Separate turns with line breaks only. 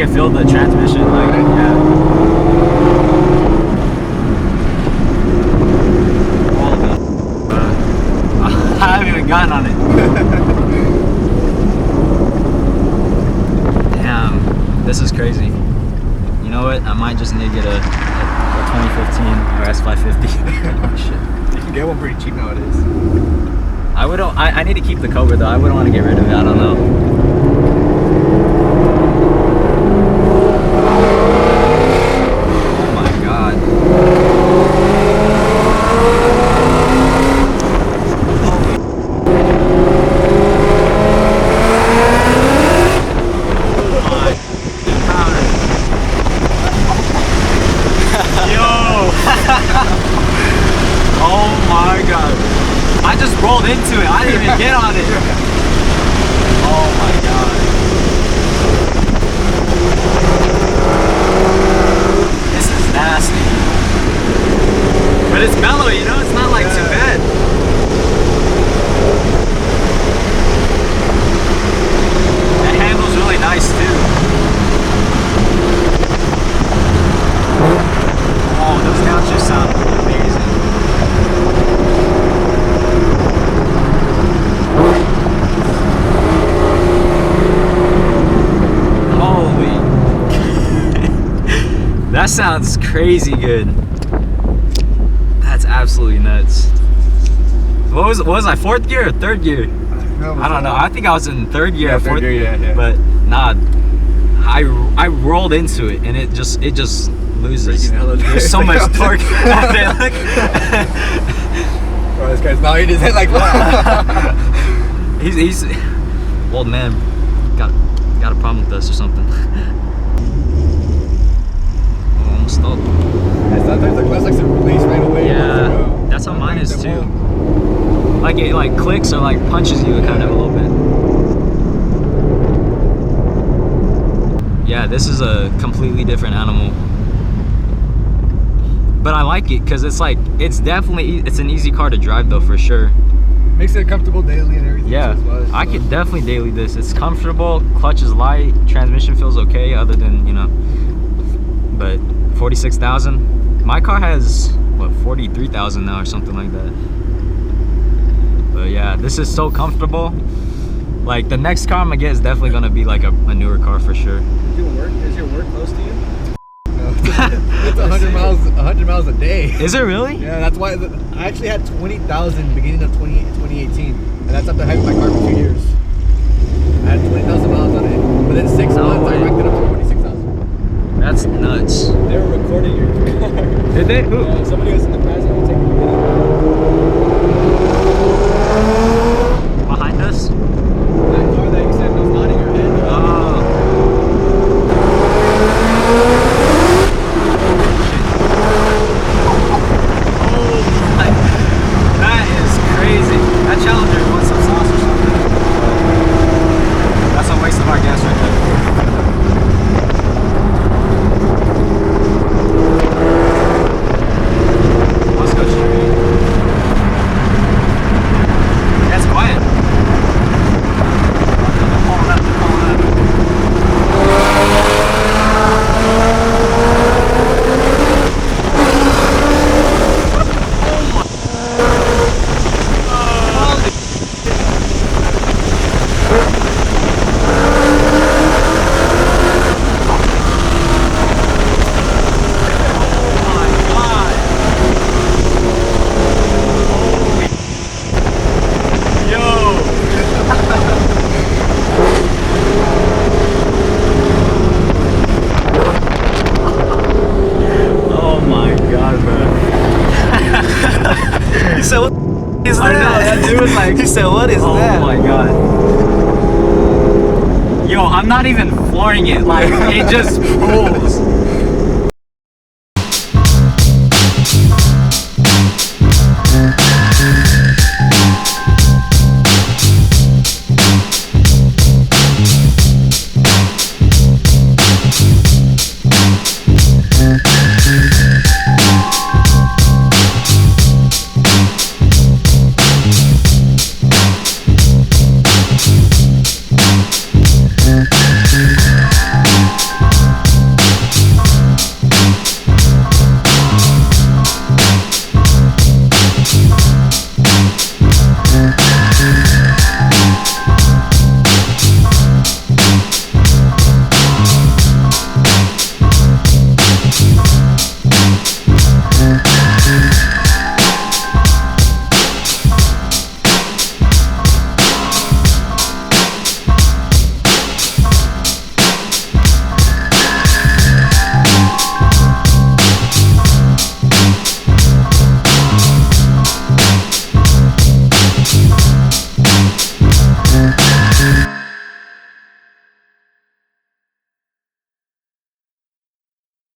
can feel the transmission. Like, yeah. I haven't even gotten on it. Damn, this is crazy. You know what? I might just need to get a 2015 RS 550.
Oh shit. You can get one pretty cheap nowadays.
I need to keep the Cobra though. I wouldn't want to get rid of it. I don't know. Oh my god. Oh my god. I just rolled into it. I didn't even get on it. Oh my god. This is nasty. But it's mellow, you know? It's not like too bad. The handle's really nice too. Oh, those downshifts sound amazing. Holy. That sounds crazy good. That's absolutely nuts. What was I, 4th gear or 3rd gear? I don't know. I think I was in 3rd gear or 4th gear.
Yeah.
But nah, I rolled into it and it just loses. There's so much torque.
Bro, this guy's not his head like that.
he's old man. Got a problem with us or something. Oh, almost stopped.
Yeah, sometimes the clutch likes to release right away.
Yeah, that's how mine is too. Like it like clicks or like punches you kind of a little bit. Yeah, this is a completely different animal. But I like it because it's like, it's an easy car to drive though, for sure.
Makes it comfortable daily and everything.
Yeah, I could definitely daily this. It's comfortable, clutch is light, transmission feels okay other than, you know, but 46,000. My car has, what, 43,000 now or something like that. But yeah, this is so comfortable. Like the next car I'm gonna get is definitely gonna be like a newer car for sure.
Is your work close to you? It's 100 miles a day.
Is it really?
Yeah, that's why I actually had 20,000 beginning of 2018, and that's after having my car for 2 years. I had 20,000 miles on it. Within 6 months, I racked it up to 46,000.
That's nuts.
They were recording your car.
Did they? Who?
Yeah, somebody was in the present taking a video.
Behind us?
That car that you said was nodding your head.
Oh. That is crazy. That Challenger wants some sauce or something. That's a waste of our gas right there. Let's go straight. That's quiet. Pulling up. He said, what is that? I know, that dude was like, he said, what is that? Oh my god. Yo, I'm not even flooring it, like, it just pulls.